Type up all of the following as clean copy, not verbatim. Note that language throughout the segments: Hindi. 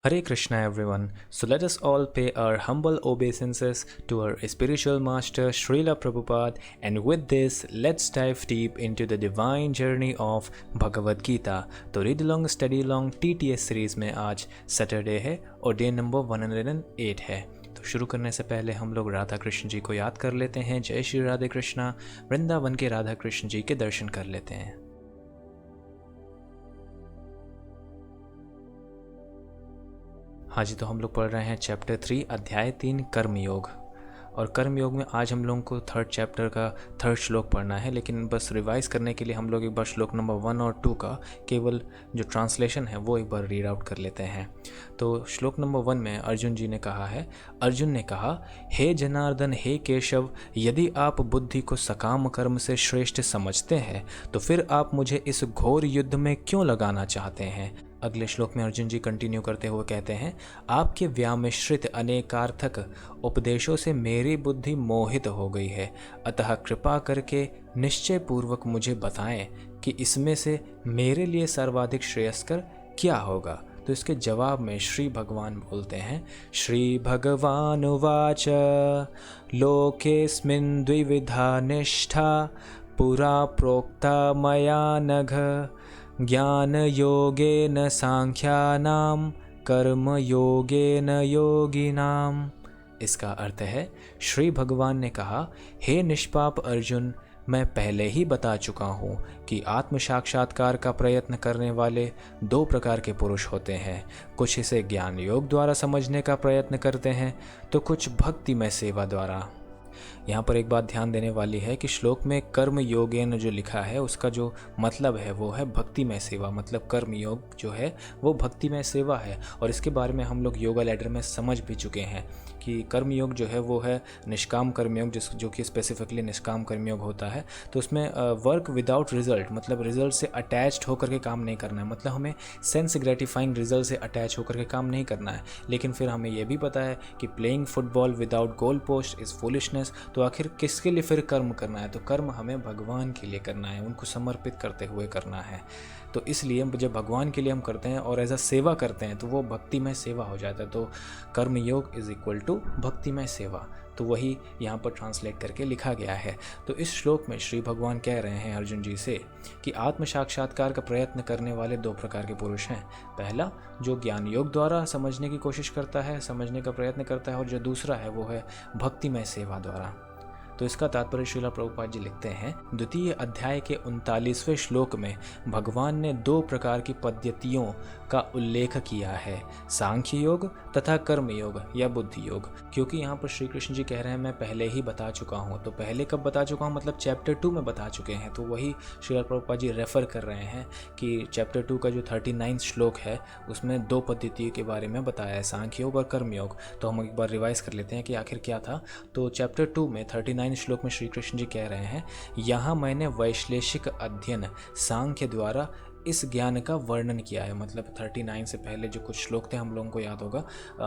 Hare Krishna everyone. So let us all pay our humble obeisances to our spiritual master Srila Prabhupada, and with this let's dive deep into the divine journey of Bhagavad Gita. तो read along study along TTS series में आज सैटरडे है और डे नंबर 108 है। तो शुरू करने से पहले हम लोग राधा कृष्ण जी को याद कर लेते हैं। जय श्री राधे कृष्णा। वृंदावन के राधा कृष्ण जी के दर्शन कर लेते हैं। हाँ जी, तो हम लोग पढ़ रहे हैं चैप्टर 3 अध्याय 3 कर्मयोग। और कर्मयोग में आज हम लोगों को थर्ड चैप्टर का थर्ड श्लोक पढ़ना है, लेकिन बस रिवाइज करने के लिए हम लोग एक बार श्लोक नंबर 1 और 2 का केवल जो ट्रांसलेशन है वो एक बार रीड आउट कर लेते हैं। तो श्लोक नंबर 1 में अर्जुन जी ने कहा है, अर्जुन ने कहा, हे जनार्दन, हे केशव, यदि आप बुद्धि को सकाम कर्म से श्रेष्ठ समझते हैं तो फिर आप मुझे इस घोर युद्ध में क्यों लगाना चाहते हैं। अगले श्लोक में अर्जुन जी कंटिन्यू करते हुए कहते हैं, आपके व्यामिश्रित अनेकार्थक उपदेशों से मेरी बुद्धि मोहित हो गई है, अतः कृपा करके निश्चय पूर्वक मुझे बताएं कि इसमें से मेरे लिए सर्वाधिक श्रेयस्कर क्या होगा। तो इसके जवाब में श्री भगवान बोलते हैं, श्री भगवान उवाच लोकेस्मिन् द्विविधा निष्ठा पुरा प्रोक्ता मया नघ ज्ञान योगेन सांख्यानाम कर्म योगेन योगिनाम। इसका अर्थ है, श्री भगवान ने कहा, हे निष्पाप अर्जुन, मैं पहले ही बता चुका हूँ कि आत्म साक्षात्कार का प्रयत्न करने वाले दो प्रकार के पुरुष होते हैं। कुछ इसे ज्ञान योग द्वारा समझने का प्रयत्न करते हैं तो कुछ भक्तिमय सेवा द्वारा। यहाँ पर एक बात ध्यान देने वाली है कि श्लोक में कर्म योगेन जो लिखा है उसका जो मतलब है वो है भक्तिमय सेवा। मतलब कर्म योग जो है वो भक्तिमय सेवा है, और इसके बारे में हम लोग योगा लैडर में समझ भी चुके हैं कि कर्म योग जो है वो है निष्काम कर्मयोग, जो कि स्पेसिफिकली निष्काम कर्मयोग होता है। तो उसमें वर्क विदाउट रिजल्ट, मतलब रिजल्ट से अटैच्ड होकर के काम नहीं करना है। मतलब हमें सेंस ग्रेटिफाइंग रिजल्ट से अटैच होकर के काम नहीं करना है। लेकिन फिर हमें यह भी पता है कि playing football without goal post is foolishness. तो आखिर किसके लिए फिर कर्म करना है? तो कर्म हमें भगवान के लिए करना है, उनको समर्पित करते हुए करना है। तो इसलिए जब भगवान के लिए हम करते हैं और एज अ सेवा करते हैं तो वो भक्तिमय सेवा हो जाता है। तो कर्म योग इज इक्वल टू भक्तिमय सेवा। तो वही यहाँ पर ट्रांसलेट करके लिखा गया है। तो इस श्लोक में श्री भगवान कह रहे हैं अर्जुन जी से कि आत्म साक्षात्कार का प्रयत्न करने वाले दो प्रकार के पुरुष हैं। पहला जो ज्ञान योग द्वारा समझने की कोशिश करता है, समझने का प्रयत्न करता है, और जो दूसरा है वो है भक्तिमय सेवा द्वारा। तो इसका तात्पर्य श्रीला प्रभुपाद जी लिखते हैं, द्वितीय अध्याय के 39वें श्लोक में भगवान ने दो प्रकार की पद्धतियों का उल्लेख किया है, सांख्य योग तथा कर्म योग या बुद्धि योग। क्योंकि यहाँ पर श्री कृष्ण जी कह रहे हैं मैं पहले ही बता चुका हूँ। तो पहले कब बता चुका हूँ? मतलब चैप्टर 2 में बता चुके हैं। तो वही श्रीला प्रभुपाद जी रेफर कर रहे हैं कि चैप्टर 2 का जो 39 श्लोक है उसमें दो पद्धतियों के बारे में बताया है, सांख्य योग और कर्म योग। तो हम एक बार रिवाइज कर लेते हैं कि आखिर क्या था। तो चैप्टर 2 में 39 श्लोक में श्री कृष्ण जी कह रहे हैं, यहाँ मैंने वैश्लेषिक अध्ययन सांख्य द्वारा इस ज्ञान का वर्णन किया है। मतलब 39 से पहले जो कुछ श्लोक थे हम लोगों को याद होगा,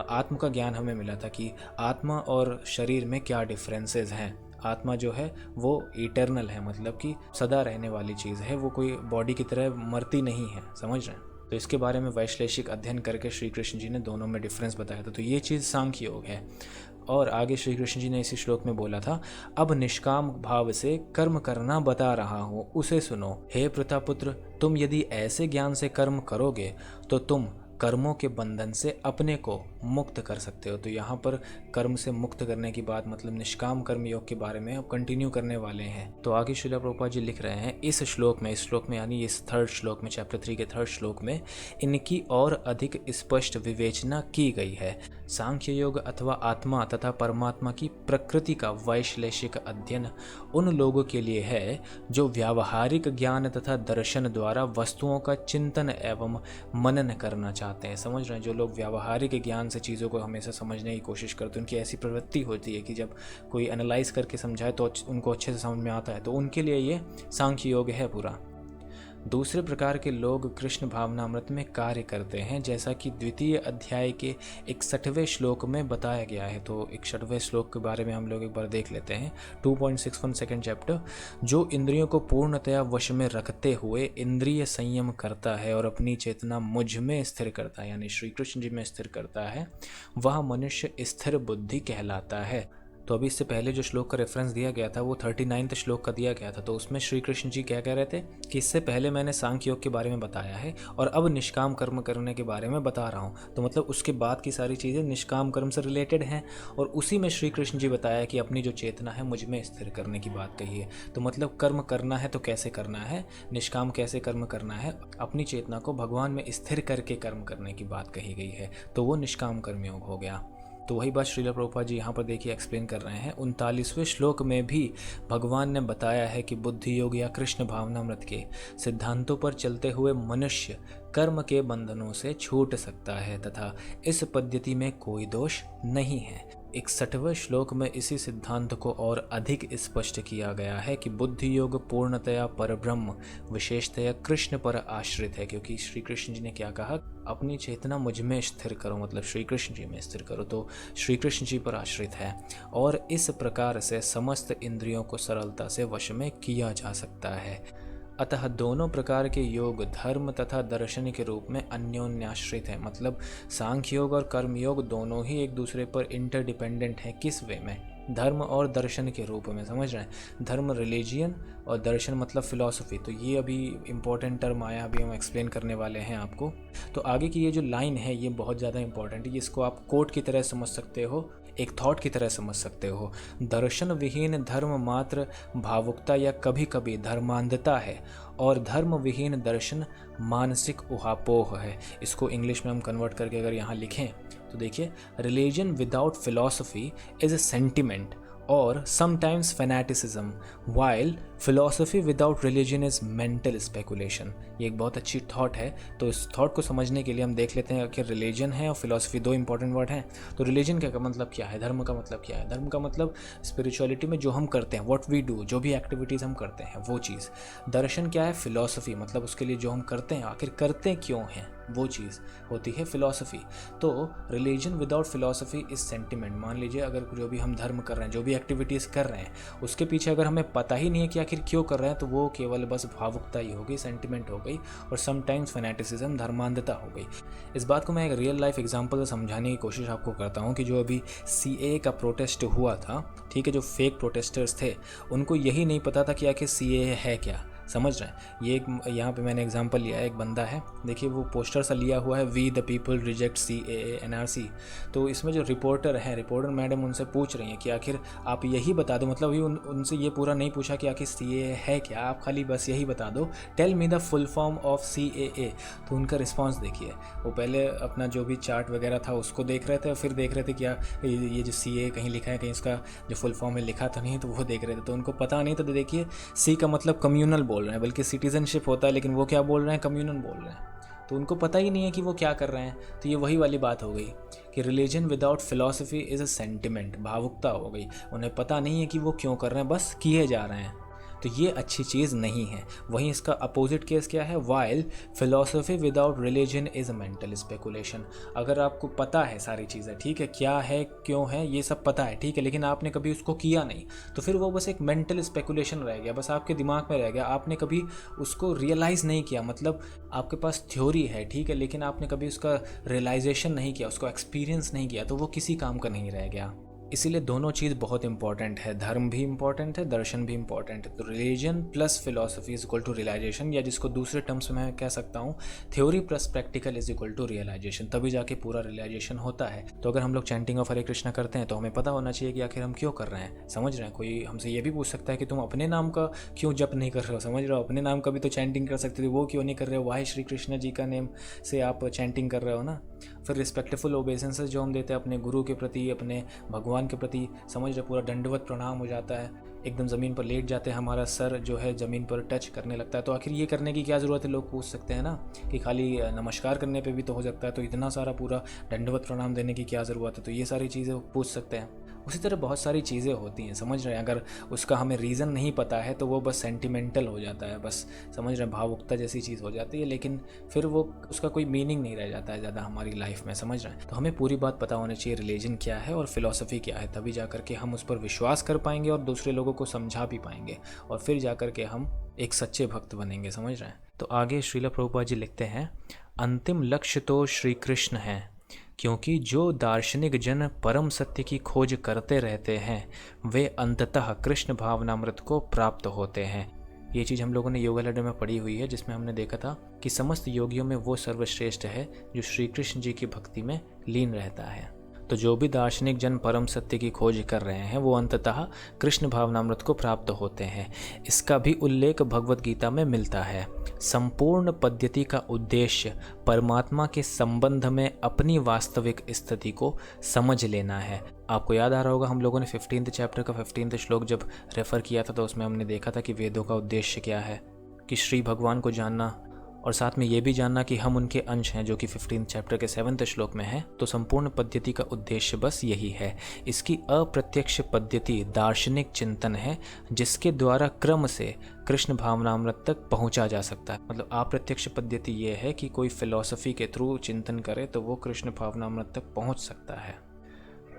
आत्म का ज्ञान हमें मिला था कि आत्मा और शरीर में क्या डिफरेंसेस हैं। आत्मा जो है वो इटर्नल है, मतलब कि सदा रहने वाली चीज़ है, वो कोई बॉडी की तरह मरती नहीं है, समझ रहे हैं। तो इसके बारे में वैश्लेषिक अध्ययन करके श्री कृष्ण जी ने दोनों में डिफरेंस बताया था। तो ये चीज़ सांख्य योग है। और आगे श्री कृष्ण जी ने इसी श्लोक में बोला था, अब निष्काम भाव से कर्म करना बता रहा हूँ, उसे सुनो। हे प्रतापुत्र, तुम यदि ऐसे ज्ञान से कर्म करोगे तो तुम कर्मों के बंधन से अपने को मुक्त कर सकते हो। तो यहाँ पर कर्म से मुक्त करने की बात मतलब निष्काम कर्म योग के बारे में अब कंटिन्यू करने वाले हैं। तो आगे श्रीला प्रभुपाद जी लिख रहे हैं इस श्लोक में यानी इस थर्ड श्लोक में, चैप्टर 3 के थर्ड श्लोक में इनकी और अधिक स्पष्ट विवेचना की गई है। सांख्य योग अथवा आत्मा तथा परमात्मा की प्रकृति का वैश्लेषिक अध्ययन उन लोगों के लिए है जो व्यावहारिक ज्ञान तथा दर्शन द्वारा वस्तुओं का चिंतन एवं मनन करना चाहते हैं। समझ रहे हैं, जो लोग व्यावहारिक ज्ञान से चीज़ों को हमेशा समझने की कोशिश करते हैं, उनकी ऐसी प्रवृत्ति होती है कि जब कोई एनालाइज करके समझाए तो उनको अच्छे से समझ में आता है। तो उनके लिए ये सांख्य योग है पूरा। दूसरे प्रकार के लोग कृष्ण भावनामृत में कार्य करते हैं, जैसा कि द्वितीय अध्याय के 61वें श्लोक में बताया गया है। तो 61वें श्लोक के बारे में हम लोग एक बार देख लेते हैं। 2.61 सेकेंड चैप्टर। जो इंद्रियों को पूर्णतया वश में रखते हुए इंद्रिय संयम करता है और अपनी चेतना मुझ में स्थिर करता है, यानी श्री कृष्ण जी में स्थिर करता है, वह मनुष्य स्थिर बुद्धि कहलाता है। तो अभी इससे पहले जो श्लोक का रेफरेंस दिया गया था वो 39वें श्लोक का दिया गया था। तो उसमें श्री कृष्ण जी क्या कह रहे थे कि इससे पहले मैंने सांख्य योग के बारे में बताया है और अब निष्काम कर्म करने के बारे में बता रहा हूँ। तो मतलब उसके बाद की सारी चीज़ें निष्काम कर्म से रिलेटेड हैं और उसी में श्री कृष्ण जी बताया कि अपनी जो चेतना है मुझ में स्थिर करने की बात कही है। तो मतलब कर्म करना है तो कैसे करना है, निष्काम कैसे कर्म करना है, अपनी चेतना को भगवान में स्थिर करके कर्म करने की बात कही गई है। तो वो निष्काम कर्मयोग हो गया। तो वही बात श्रील प्रभुपाद जी यहाँ पर देखिए एक्सप्लेन कर रहे हैं। 39वें श्लोक में भी भगवान ने बताया है कि बुद्धि योग या कृष्ण भावनामृत के सिद्धांतों पर चलते हुए मनुष्य कर्म के बंधनों से छूट सकता है तथा इस पद्धति में कोई दोष नहीं है। 61वें श्लोक में इसी सिद्धांत को और अधिक स्पष्ट किया गया है कि बुद्धि योग पूर्णतया परब्रह्म विशेषतया कृष्ण पर आश्रित है, क्योंकि श्री कृष्ण जी ने क्या कहा, अपनी चेतना मुझ में स्थिर करो, मतलब श्री कृष्ण जी में स्थिर करो। तो श्री कृष्ण जी पर आश्रित है और इस प्रकार से समस्त इंद्रियों को सरलता से वश में किया जा सकता है। अतः दोनों प्रकार के योग धर्म तथा दर्शन के रूप में अन्योन्याश्रित है। मतलब सांख्य योग और कर्म योग दोनों ही एक दूसरे पर इंटरडिपेंडेंट हैं। किस वे में? धर्म और दर्शन के रूप में, समझ रहे हैं। धर्म रिलीजियन और दर्शन मतलब फिलॉसफी। तो ये अभी इंपॉर्टेंट टर्म आया, अभी हम एक्सप्लेन करने वाले हैं आपको। तो आगे की ये जो लाइन है ये बहुत ज़्यादा इंपॉर्टेंट है। इसको आप कोट की तरह समझ सकते हो, एक थॉट की तरह समझ सकते हो। दर्शन विहीन धर्म मात्र भावुकता या कभी कभी धर्मांधता है और धर्म विहीन दर्शन मानसिक उहापोह है। इसको इंग्लिश में हम कन्वर्ट करके अगर यहाँ लिखें तो देखिए, religion without philosophy is a sentiment और sometimes fanaticism, while philosophy without religion is mental speculation. ये एक बहुत अच्छी थॉट है। तो इस थॉट को समझने के लिए हम देख लेते हैं कि रिलीजन है और फिलॉसफी दो इंपॉर्टेंट वर्ड हैं। तो रिलीजन का मतलब क्या है, धर्म का मतलब क्या है? धर्म का मतलब स्पिरिचुअलिटी में जो हम करते हैं, व्हाट वी डू, जो भी एक्टिविटीज़ हम करते हैं वो चीज़। दर्शन क्या है? फिलॉसफी, मतलब उसके लिए जो हम करते हैं, आखिर करते क्यों हैं, वो चीज़ होती है फिलॉसफी। तो religion without philosophy is sentiment. मान लीजिए अगर जो भी हम धर्म कर रहे हैं, जो भी एक्टिविटीज़ कर रहे हैं, उसके पीछे अगर हमें पता ही नहीं है कि आखिर क्यों कर रहे हैं, तो वो केवल बस भावुकता ही हो गई, सेंटिमेंट हो गई और समटाइम्स फैनेटिसिज्म, धर्मांधता हो गई। इस बात को मैं एक रियल लाइफ एग्जांपल से समझाने की कोशिश आपको करता हूँ कि जो अभी CAA का प्रोटेस्ट हुआ था, ठीक है, जो फेक प्रोटेस्टर्स थे उनको यही नहीं पता था कि आखिर CAA है क्या, समझ रहे हैं। ये एक यहाँ पे मैंने एग्जांपल लिया है, एक बंदा है, देखिए वो पोस्टर सा लिया हुआ है, we the people reject CAA NRC। तो इसमें जो रिपोर्टर है, रिपोर्टर मैडम उनसे पूछ रही हैं कि आखिर आप यही बता दो, मतलब उनसे ये पूरा नहीं पूछा कि आखिर CAA है क्या, आप खाली बस यही बता दो, tell me the full form of CAA। तो उनका रिस्पॉन्स देखिए, वो पहले अपना जो भी चार्ट वगैरह था उसको देख रहे थे और फिर देख रहे थे क्या ये जो CAA कहीं लिखा है, कहीं इसका जो फुल फॉर्म है लिखा तो नहीं, तो वो देख रहे थे। तो उनको पता नहीं था। तो देखिए, C का मतलब कम्युनल बोल रहे हैं, बल्कि सिटीजनशिप होता है, लेकिन वो क्या बोल रहे हैं, कम्युनल बोल रहे हैं। तो उनको पता ही नहीं है कि वो क्या कर रहे हैं। तो ये वही वाली बात हो गई कि religion without philosophy is a sentiment, भावुकता हो गई। उन्हें पता नहीं है कि वो क्यों कर रहे हैं, बस किए जा रहे हैं। तो ये अच्छी चीज़ नहीं है। वहीं इसका अपोजिट केस क्या है, while philosophy without religion is a mental speculation. अगर आपको पता है सारी चीज़ें, ठीक है, क्या है क्यों है ये सब पता है, ठीक है, लेकिन आपने कभी उसको किया नहीं, तो फिर वो बस एक मेंटल स्पेकुलेशन रह गया, बस आपके दिमाग में रह गया। आपने कभी उसको रियलाइज़ नहीं किया, मतलब आपके पास थ्योरी है, ठीक है, लेकिन आपने कभी उसका रियलाइजेशन नहीं किया, उसको एक्सपीरियंस नहीं किया, तो वो किसी काम का नहीं रह गया। इसीलिए दोनों चीज़ बहुत इंपॉर्टेंट है, धर्म भी इंपॉर्टेंट है, दर्शन भी इंपॉर्टेंट है। तो religion plus philosophy is equal to realization, या जिसको दूसरे टर्म्स में मैं कह सकता हूँ theory plus practical is equal to realization, तभी जाके पूरा रियलाइजेशन होता है। तो अगर हम लोग चैंटिंग ऑफ हरे कृष्णा करते हैं तो हमें पता होना चाहिए कि आखिर हम क्यों कर रहे हैं, समझ रहे हैं। कोई हमसे ये भी पूछ सकता है कि तुम अपने नाम का क्यों जप नहीं कर रहे हो, समझ रहे हो, अपने नाम का भी तो चैंटिंग कर सकते थे, वो क्यों नहीं कर रहे हो, वाहे श्री कृष्ण जी का नेम से आप चैंटिंग कर रहे हो ना। फिर रिस्पेक्टफुल ओबेसेंसेस जो हम देते हैं अपने गुरु के प्रति, अपने भगवान के प्रति, समझ रहे, पूरा दंडवत प्रणाम हो जाता है, एकदम ज़मीन पर लेट जाते हैं, हमारा सर जो है ज़मीन पर टच करने लगता है। तो आखिर ये करने की क्या ज़रूरत है, लोग पूछ सकते हैं ना, कि खाली नमस्कार करने पे भी तो हो सकता है, तो इतना सारा पूरा दंडवत प्रणाम देने की क्या ज़रूरत है। तो ये सारी चीज़ें पूछ सकते हैं। उसी तरह बहुत सारी चीज़ें होती हैं, समझ रहे हैं। अगर उसका हमें रीज़न नहीं पता है तो वो बस सेंटिमेंटल हो जाता है, बस समझ रहे हैं, भावुकता जैसी चीज़ हो जाती है, लेकिन फिर वो उसका कोई मीनिंग नहीं रह जाता है ज़्यादा हमारी लाइफ में, समझ रहे हैं। तो हमें पूरी बात पता होनी चाहिए रिलीजन क्या है और फिलॉसफी क्या है, तभी जा करके हम उस पर विश्वास कर पाएंगे और दूसरे लोगों को समझा भी पाएंगे, और फिर जा करके हम एक सच्चे भक्त बनेंगे, समझ रहे हैं। तो आगे श्रील प्रभुपाद जी लिखते हैं, अंतिम लक्ष्य तो श्री कृष्ण हैं, क्योंकि जो दार्शनिक जन परम सत्य की खोज करते रहते हैं वे अंततः कृष्ण भावनामृत को प्राप्त होते हैं। ये चीज़ हम लोगों ने योगा लड्डू में पढ़ी हुई है, जिसमें हमने देखा था कि समस्त योगियों में वो सर्वश्रेष्ठ है जो श्री कृष्ण जी की भक्ति में लीन रहता है। तो जो भी दार्शनिक जन परम सत्य की खोज कर रहे हैं वो अंततः कृष्ण भावनामृत को प्राप्त होते हैं। इसका भी उल्लेख भगवत गीता में मिलता है। संपूर्ण पद्धति का उद्देश्य परमात्मा के संबंध में अपनी वास्तविक स्थिति को समझ लेना है। आपको याद आ रहा होगा, हम लोगों ने 15th चैप्टर का 15th श्लोक जब रेफर किया था तो उसमें हमने देखा था कि वेदों का उद्देश्य क्या है, कि श्री भगवान को जानना और साथ में ये भी जानना कि हम उनके अंश हैं, जो कि 15th चैप्टर के 7th श्लोक में है। तो संपूर्ण पद्धति का उद्देश्य बस यही है। इसकी अप्रत्यक्ष पद्धति दार्शनिक चिंतन है, जिसके द्वारा क्रम से कृष्ण भावनामृत तक पहुंचा जा सकता है। मतलब अप्रत्यक्ष पद्धति ये है कि कोई फिलॉसफी के थ्रू चिंतन करे तो वो कृष्ण भावनामृत तक पहुंच सकता है।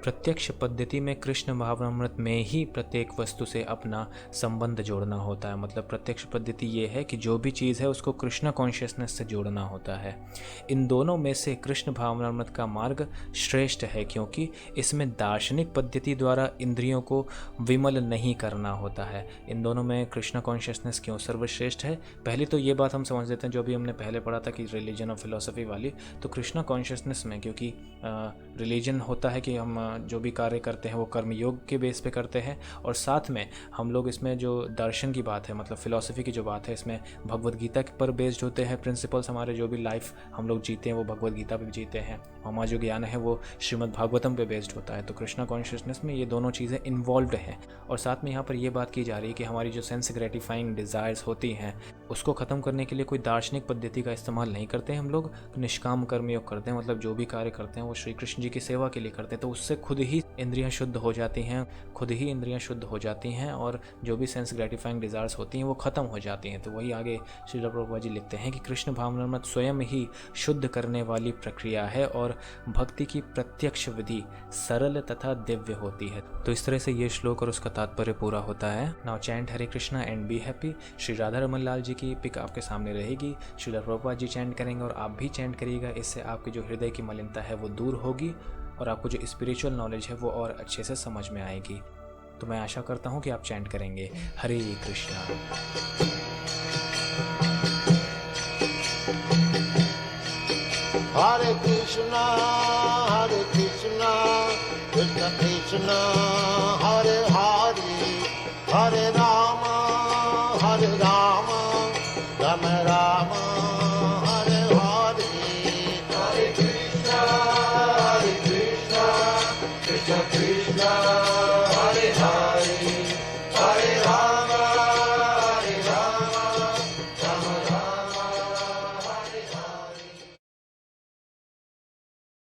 प्रत्यक्ष पद्धति में कृष्ण भावनामृत में ही प्रत्येक वस्तु से अपना संबंध जोड़ना होता है। मतलब प्रत्यक्ष पद्धति ये है कि जो भी चीज़ है उसको कृष्ण कॉन्शियसनेस से जोड़ना होता है। इन दोनों में से कृष्ण भावनामृत का मार्ग श्रेष्ठ है, क्योंकि इसमें दार्शनिक पद्धति द्वारा इंद्रियों को विमल नहीं करना होता है। इन दोनों में कृष्ण कॉन्शियसनेस क्यों सर्वश्रेष्ठ है, पहले तो ये बात हम समझ लेते हैं, जो भी हमने पहले पढ़ा था कि रिलीजन और फिलोसफी वाली। तो कृष्ण कॉन्शियसनेस में, क्योंकि रिलीजन होता है कि हम जो भी कार्य करते हैं वो कर्मयोग के बेस पे करते हैं, और साथ में हम लोग इसमें जो दर्शन की बात है, मतलब फिलॉसफी की जो बात है, इसमें भगवत गीता पर बेस्ड होते हैं प्रिंसिपल्स। हमारे जो भी लाइफ हम लोग जीते हैं वो भगवत गीता पे जीते हैं। हमारा जो ज्ञान है वो श्रीमद् भागवतम पे बेस्ड होता है। तो कृष्णा कॉन्शियसनेस में ये दोनों चीज़ें इन्वॉल्व्ड हैं। और साथ में यहाँ पर ये बात की जा रही है कि हमारी जो सेंस ग्रेटिफाइंग डिज़ायर्स होती हैं उसको ख़त्म करने के लिए कोई दार्शनिक पद्धति का इस्तेमाल नहीं करते हैं। हम लोग निष्काम कर्मयोग करते हैं, मतलब जो भी कार्य करते हैं वो श्री कृष्ण जी की सेवा के लिए करते हैं। तो उससे खुद ही इंद्रियां शुद्ध हो जाती हैं, और जो भी सेंस ग्रेटिफाइंग डिज़ायर्स होती हैं वो ख़त्म हो जाती हैं। तो वही आगे श्रील प्रभुपाद जी लिखते हैं कि कृष्ण भावनामृत स्वयं ही शुद्ध करने वाली प्रक्रिया है और भक्ति की प्रत्यक्ष विधि सरल तथा दिव्य होती है। तो इस तरह से ये श्लोक और उसका तात्पर्य पूरा होता है। Now chant Hare Krishna and be happy. Shri Radha Raman Lal ji की पिक आपके सामने रहेगी, श्रील प्रभुपाद जी चैंट करेंगे और आप भी चैंट करिएगा। इससे आपकी जो हृदय की मलिनता है वो दूर होगी और आपको जो स्पिरिचुअल नॉलेज है वो और अच्छे से समझ में आएगी। तो मैं आशा करता हूँ कि आप चैंट करेंगे हरे कृष्णा। हरे कृष्णा कृष्ण कृष्ण हरे हरे, हरे राम राम राम हरे हरे। हरे कृष्ण कृष्ण कृष्ण